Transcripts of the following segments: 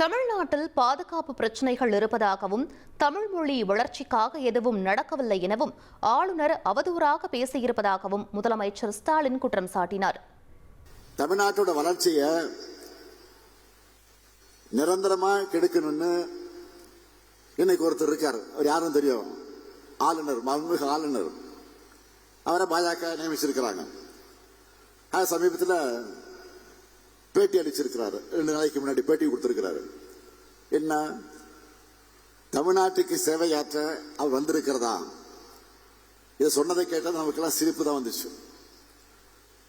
தமிழ்நாட்டில் பாதுகாப்பு பிரச்சினைகள் இருப்பதாகவும் தமிழ் மொழி வளர்ச்சிக்காக எதுவும் நடக்கவில்லை எனவும் ஆளுநர் அவதூறாக பேசியிருப்பதாகவும் முதலமைச்சர் ஸ்டாலின் குற்றம் சாட்டினார். தமிழ்நாட்டோட வளர்ச்சியை நிரந்தரமா கெடுக்கணும்னு இன்னைக்கு ஒருத்தர் இருக்கார். அவர் யாரும் தெரியும், ஆளுநர், மாண்புமிகு ஆளுநர். அவரை பாஜக நியமிச்சிருக்கிறாங்க. சமீபத்தில் பேட்டி அளிச்சிருக்கிறாரு. 2 நாளைக்கு முன்னாடி பேட்டி கொடுத்திருக்கிறாரு. என்ன, தமிழ்நாட்டுக்கு சேவையாற்ற அவர் வந்திருக்கிறதா? இதை சொன்னதை கேட்டால் நமக்கெல்லாம் சிரிப்பு தான் வந்துச்சு.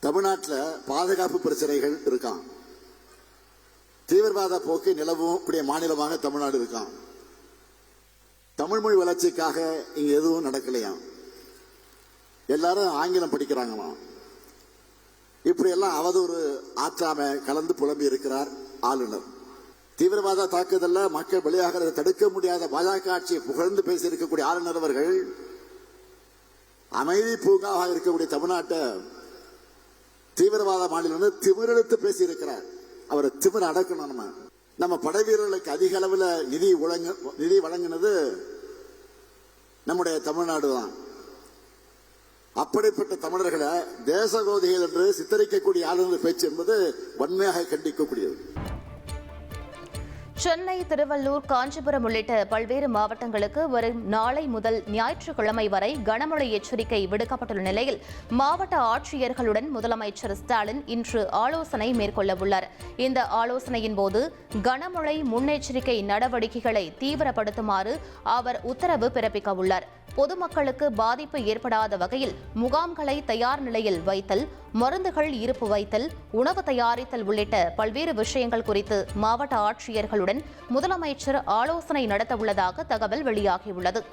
தமிழ்நாட்டில் பாதுகாப்பு பிரச்சனைகள் இருக்கான், தீவிரவாத போக்கு நிலவும் கூடிய மாநிலமாக தமிழ்நாடு இருக்கான், தமிழ் மொழி வளர்ச்சிக்காக இங்க எதுவும் நடக்கலையாம், எல்லாரும் ஆங்கிலம் படிக்கிறாங்களாம். இப்படி எல்லாம் அவதூறு ஆற்றாம கலந்து புலம்பி இருக்கிறார் ஆளுநர். தீவிரவாத தாக்குதல்ல மக்கள் பலியாகிறதை தடுக்க முடியாத பாஜக ஆட்சியை புகழ்ந்து பேசி இருக்கக்கூடிய ஆளுநர் அவர்கள் அமைதி பூங்காவாக இருக்கக்கூடிய தமிழ்நாட்டை தீவிரவாத மாநிலம் திமிரெடுத்து பேசி இருக்கிறார். அவரை திமிர அடக்கணும். நம்ம படை வீரர்களுக்கு அதிக அளவில் நிதி வழங்கினது நம்முடைய தமிழ்நாடு தான். அப்படிப்பட்ட தமிழர்களை தேச விரோதிகள் என்று சித்தரிக்கக்கூடிய ஆளுநர் பேச்சு என்பது வன்மையாக கண்டிக்கக்கூடியது. சென்னை, திருவள்ளூர், காஞ்சிபுரம் உள்ளிட்ட பல்வேறு மாவட்டங்களுக்கு வரும் நாளை முதல் ஞாயிற்றுக்கிழமை வரை கனமழை எச்சரிக்கை விடுக்கப்பட்டுள்ள நிலையில் மாவட்ட ஆட்சியர்களுடன் முதலமைச்சர் ஸ்டாலின் இன்று ஆலோசனை மேற்கொள்ளவுள்ளார். இந்த ஆலோசனையின் போது கனமழை முன்னெச்சரிக்கை நடவடிக்கைகளை தீவிரப்படுத்துமாறு அவர் உத்தரவு பிறப்பிக்கவுள்ளார். பொதுமக்களுக்கு பாதிப்பு ஏற்படாத வகையில் முகாம்களை தயார் நிலையில் வைத்தல், மருந்துகள் இருப்பு வைத்தல், உணவு தயாரித்தல் உள்ளிட்ட பல்வேறு விஷயங்கள் குறித்து மாவட்ட ஆட்சியர்களுடன் முதலமைச்சர் ஆலோசனை நடத்தவுள்ளதாக தகவல் வெளியாகியுள்ளது.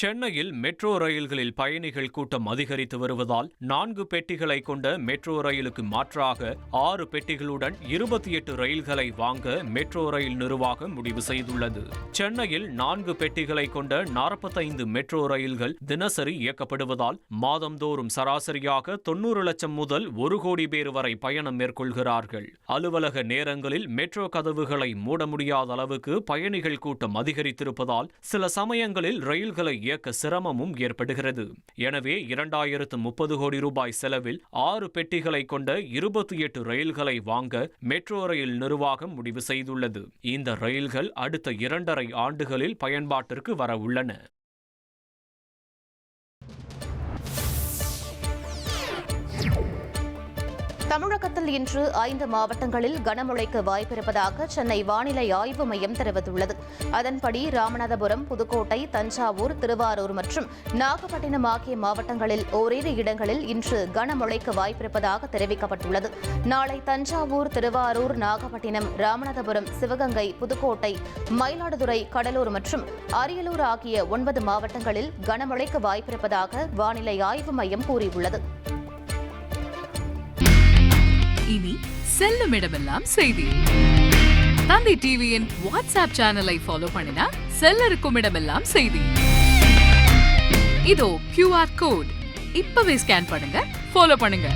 சென்னையில் மெட்ரோ ரயில்களில் பயணிகள் கூட்டம் அதிகரித்து வருவதால் 4 பெட்டிகளை கொண்ட மெட்ரோ ரயிலுக்கு மாற்றாக 6 பெட்டிகளுடன் 28 ரயில்களை வாங்க மெட்ரோ ரயில் நிர்வாகம் முடிவு செய்துள்ளது. சென்னையில் 4 பெட்டிகளை கொண்ட 45 மெட்ரோ ரயில்கள் தினசரி இயக்கப்படுவதால் மாதந்தோறும் சராசரியாக 90 லட்சம் முதல் 1 கோடி பேர் வரை பயணம் மேற்கொள்கிறார்கள். அலுவலக நேரங்களில் மெட்ரோ கதவுகளை மூட முடியாத அளவுக்கு பயணிகள் கூட்டம் அதிகரித்திருப்பதால் சில சமயங்களில் ரயில்களை இயக்க சிரமமும் ஏற்படுகிறது. எனவே 2030 கோடி ரூபாய் செலவில் 6 பெட்டிகளை கொண்ட 28 ரயில்களை வாங்க மெட்ரோ ரயில் நிர்வாகம் முடிவு செய்துள்ளது. இந்த ரயில்கள் அடுத்த 2.5 ஆண்டுகளில் பயன்பாட்டிற்கு வர உள்ளன. தமிழகத்தில் இன்று 5 மாவட்டங்களில் கனமழைக்கு வாய்ப்பிருப்பதாக சென்னை வானிலை ஆய்வு மையம் தெரிவித்துள்ளது. அதன்படி ராமநாதபுரம், புதுக்கோட்டை, தஞ்சாவூர், திருவாரூர் மற்றும் நாகப்பட்டினம் ஆகிய மாவட்டங்களில் ஓரிரு இடங்களில் இன்று கனமழைக்கு வாய்ப்பிருப்பதாக தெரிவிக்கப்பட்டுள்ளது. நாளை தஞ்சாவூர், திருவாரூர், நாகப்பட்டினம், ராமநாதபுரம், சிவகங்கை, புதுக்கோட்டை, மயிலாடுதுறை, கடலூர் மற்றும் அரியலூர் ஆகிய 9 மாவட்டங்களில் கனமழைக்கு வாய்ப்பிருப்பதாக வானிலை ஆய்வு மையம் கூறியுள்ளது. இனி செல்லும் இடமெல்லாம் செய்தி. தந்தி டிவியின் வாட்ஸ்அப் சேனலை ஃபாலோ பண்ணினா செல்ல இருக்கும் இடமெல்லாம் செய்தி. இதோ QR கோட், இப்பவே ஸ்கேன் பண்ணுங்க, ஃபாலோ பண்ணுங்க.